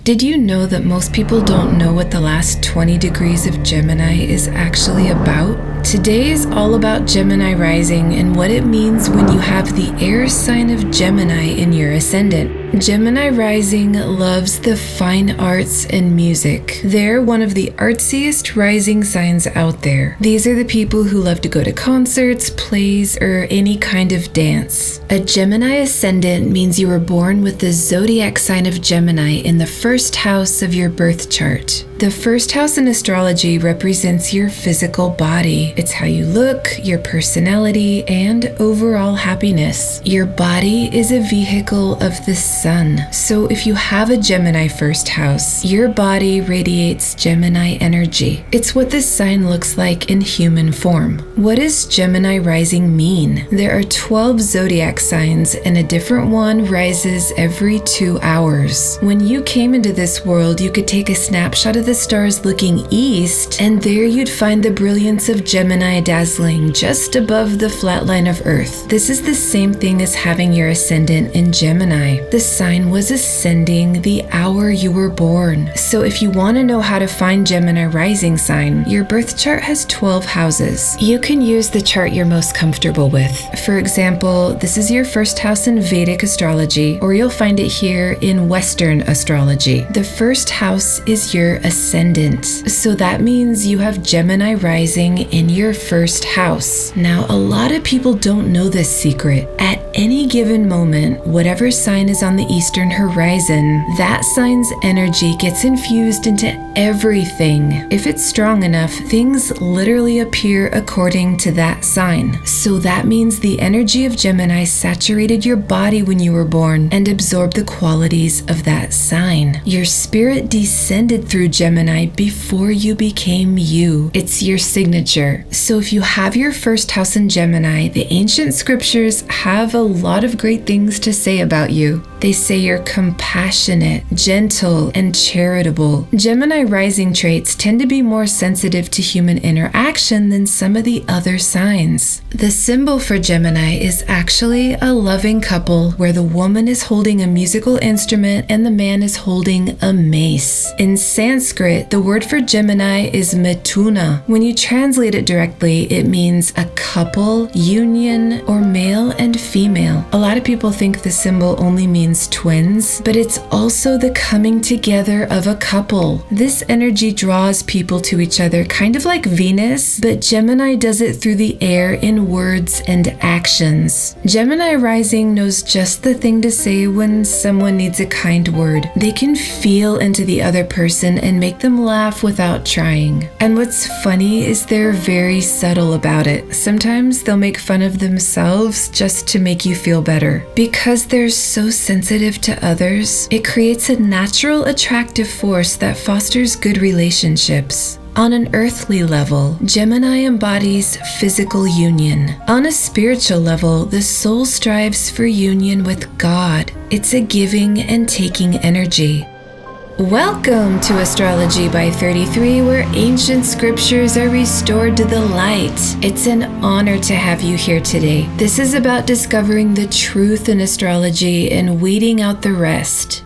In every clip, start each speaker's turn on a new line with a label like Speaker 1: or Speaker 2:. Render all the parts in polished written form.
Speaker 1: Did you know that most people don't know what the last 20 degrees of Gemini is actually about? Today is all about Gemini rising and what it means when you have the air sign of Gemini in your ascendant. Gemini rising loves the fine arts and music. They're one of the artsiest rising signs out there. These are the people who love to go to concerts, plays, or any kind of dance. A Gemini ascendant means you were born with the zodiac sign of Gemini in the first house of your birth chart. The first house in astrology represents your physical body. It's how you look, your personality, and overall happiness. Your body is a vehicle of the sun. So if you have a Gemini first house, your body radiates Gemini energy. It's what this sign looks like in human form. What does Gemini rising mean? There are 12 zodiac signs, and a different one rises every 2 hours. When you came into this world, you could take a snapshot of the stars looking east, and there you'd find the brilliance of Gemini dazzling just above the flat line of Earth. This is the same thing as having your ascendant in Gemini. The sign was ascending the hour you were born. So if you want to know how to find Gemini rising sign, your birth chart has 12 houses. You can use the chart you're most comfortable with. For example, this is your first house in Vedic astrology, or you'll find it here in Western astrology. The first house is your ascendant. So that means you have Gemini rising in your first house. Now, a lot of people don't know this secret. At any given moment, whatever sign is on the eastern horizon, that sign's energy gets infused into everything. If it's strong enough, things literally appear according to that sign. So that means the energy of Gemini saturated your body when you were born and absorbed the qualities of that sign. Your spirit descended through Gemini before you became you. It's your signature. So if you have your first house in Gemini, the ancient scriptures have a lot of great things to say about you. They say you're compassionate, gentle, and charitable. Gemini rising traits tend to be more sensitive to human interaction than some of the other signs. The symbol for Gemini is actually a loving couple where the woman is holding a musical instrument and the man is holding a mace. In Sanskrit, the word for Gemini is Mithuna. When you translate it directly, it means a couple, union, or male and female. A lot of people think the symbol only means twins, but it's also the coming together of a couple. This energy draws people to each other, kind of like Venus, but Gemini does it through the air in words and actions. Gemini rising knows just the thing to say when someone needs a kind word. They can feel into the other person and make them laugh without trying. And what's funny is they're very subtle about it. Sometimes they'll make fun of themselves just to make you feel better. Because they're so sensitive to others, it creates a natural attractive force that fosters good relationships. On an earthly level, Gemini embodies physical union. On a spiritual level, the soul strives for union with God. It's a giving and taking energy. Welcome to Astrology by 33, where ancient scriptures are restored to the light. It's an honor to have you here today. This is about discovering the truth in astrology and weeding out the rest.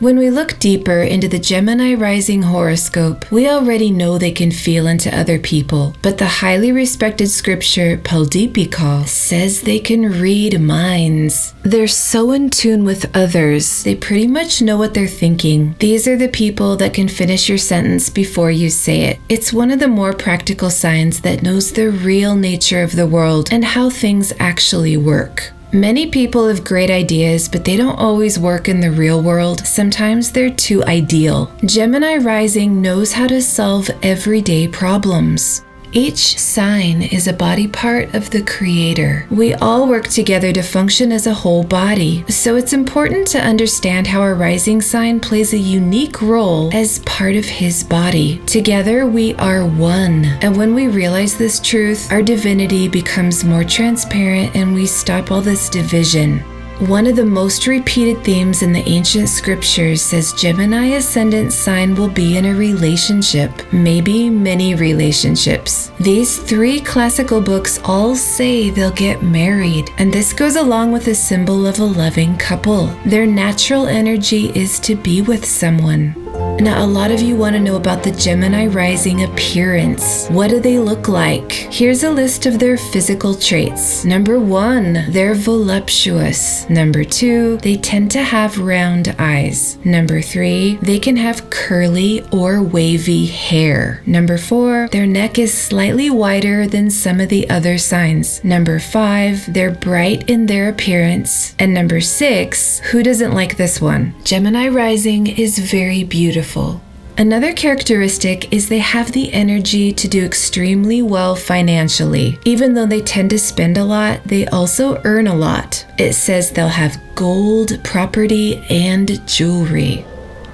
Speaker 1: When we look deeper into the Gemini rising horoscope, we already know they can feel into other people, but the highly respected scripture Paldipika says they can read minds. They're so in tune with others, they pretty much know what they're thinking. These are the people that can finish your sentence before you say it. It's one of the more practical signs that knows the real nature of the world and how things actually work. Many people have great ideas, but they don't always work in the real world. Sometimes they're too ideal. Gemini rising knows how to solve everyday problems. Each sign is a body part of the Creator. We all work together to function as a whole body, so it's important to understand how our rising sign plays a unique role as part of His body. Together, we are one, and when we realize this truth, our divinity becomes more transparent and we stop all this division. One of the most repeated themes in the ancient scriptures says Gemini ascendant sign will be in a relationship, maybe many relationships. These 3 classical books all say they'll get married, and this goes along with the symbol of a loving couple. Their natural energy is to be with someone. Now, a lot of you want to know about the Gemini rising appearance. What do they look like? Here's a list of their physical traits. Number 1, they're voluptuous. Number 2, they tend to have round eyes. Number 3, they can have curly or wavy hair. Number 4, their neck is slightly wider than some of the other signs. Number 5, they're bright in their appearance. And number 6, who doesn't like this one? Gemini rising is very beautiful. Another characteristic is they have the energy to do extremely well financially. Even though they tend to spend a lot, they also earn a lot. It says they'll have gold, property, and jewelry.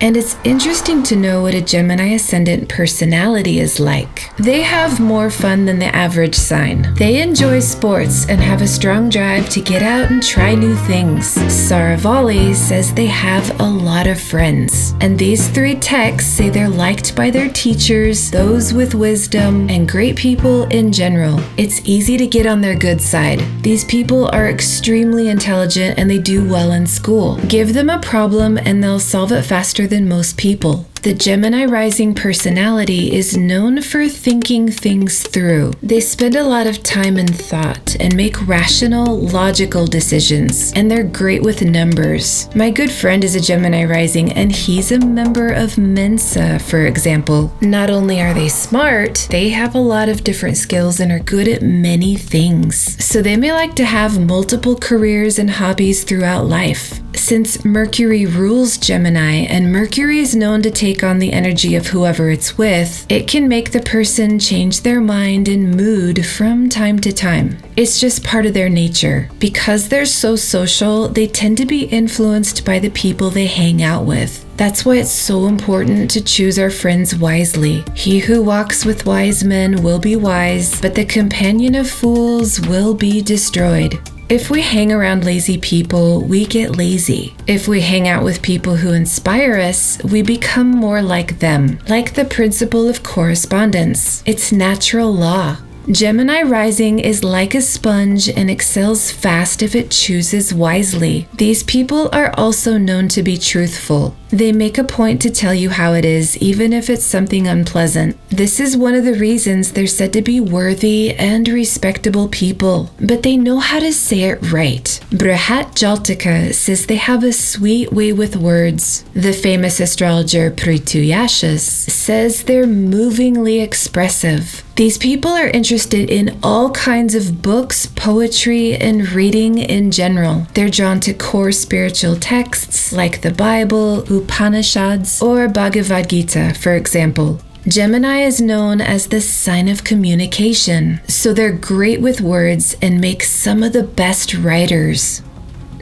Speaker 1: And it's interesting to know what a Gemini ascendant personality is like. They have more fun than the average sign. They enjoy sports and have a strong drive to get out and try new things. Saravali says they have a lot of friends. And these 3 texts say they're liked by their teachers, those with wisdom, and great people in general. It's easy to get on their good side. These people are extremely intelligent and they do well in school. Give them a problem and they'll solve it faster than most people. The Gemini rising personality is known for thinking things through. They spend a lot of time in thought and make rational, logical decisions, and they're great with numbers. My good friend is a Gemini rising, and he's a member of Mensa, for example. Not only are they smart, they have a lot of different skills and are good at many things. So they may like to have multiple careers and hobbies throughout life. Since Mercury rules Gemini, and Mercury is known to take on the energy of whoever it's with, it can make the person change their mind and mood from time to time. It's just part of their nature. Because they're so social, they tend to be influenced by the people they hang out with. That's why it's so important to choose our friends wisely. He who walks with wise men will be wise, but the companion of fools will be destroyed. If we hang around lazy people, we get lazy. If we hang out with people who inspire us, we become more like them. Like the principle of correspondence. It's natural law. Gemini rising is like a sponge and excels fast if it chooses wisely. These people are also known to be truthful. They make a point to tell you how it is, even if it's something unpleasant. This is one of the reasons they're said to be worthy and respectable people, but they know how to say it right. Brihat Jaltika says they have a sweet way with words. The famous astrologer Prituyashas says they're movingly expressive. These people are interested in all kinds of books, poetry, and reading in general. They're drawn to core spiritual texts like the Bible, Upanishads, or Bhagavad Gita, for example. Gemini is known as the sign of communication, so they're great with words and make some of the best writers.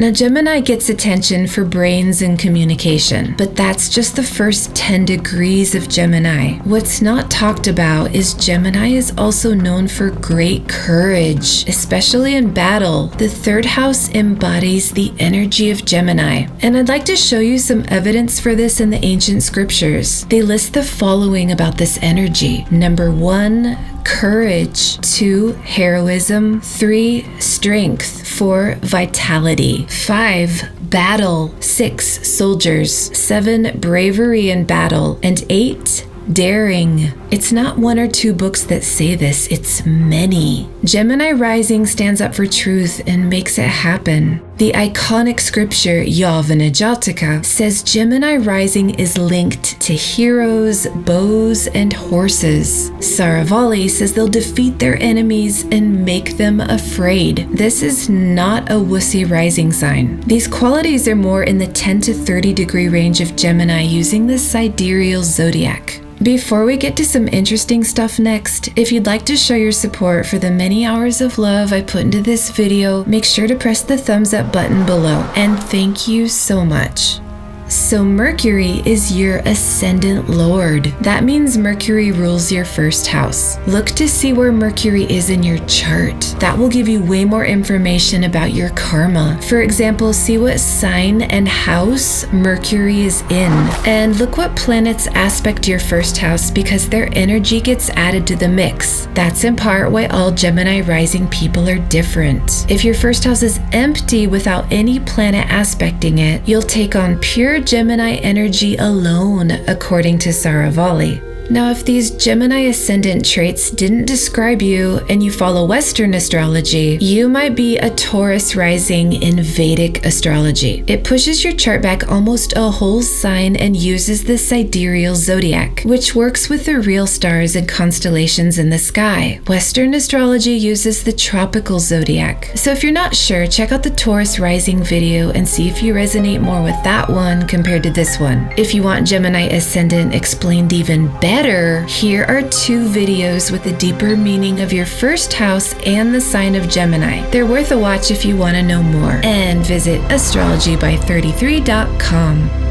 Speaker 1: Now, Gemini gets attention for brains and communication, but that's just the first 10 degrees of Gemini. What's not talked about is Gemini is also known for great courage, especially in battle. The 3rd house embodies the energy of Gemini, and I'd like to show you some evidence for this in the ancient scriptures. They list the following about this energy. Number 1, courage. 2, heroism. 3, strength. 4, vitality. 5, battle. 6, soldiers. 7, bravery in battle. And 8, daring. It's not 1 or 2 books that say this, it's many. Gemini rising stands up for truth and makes it happen. The iconic scripture Yavana Jataka says Gemini rising is linked to heroes, bows, and horses. Saravali says they'll defeat their enemies and make them afraid. This is not a wussy rising sign. These qualities are more in the 10 to 30 degree range of Gemini using the sidereal zodiac. Before we get to some interesting stuff next, if you'd like to show your support for the many hours of love I put into this video, make sure to press the thumbs up button below, and thank you so much. So Mercury is your ascendant lord. That means Mercury rules your first house. Look to see where Mercury is in your chart. That will give you way more information about your karma. For example, see what sign and house Mercury is in. And look what planets aspect your first house because their energy gets added to the mix. That's in part why all Gemini rising people are different. If your first house is empty without any planet aspecting it, you'll take on pure Gemini energy alone, according to Saravalli. Now, if these Gemini ascendant traits didn't describe you and you follow Western astrology, you might be a Taurus rising in Vedic astrology. It pushes your chart back almost a whole sign and uses the sidereal zodiac, which works with the real stars and constellations in the sky. Western astrology uses the tropical zodiac. So if you're not sure, check out the Taurus rising video and see if you resonate more with that one compared to this one. If you want Gemini ascendant explained even better, here are 2 videos with a deeper meaning of your first house and the sign of Gemini. They're worth a watch if you want to know more. And visit astrologyby33.com.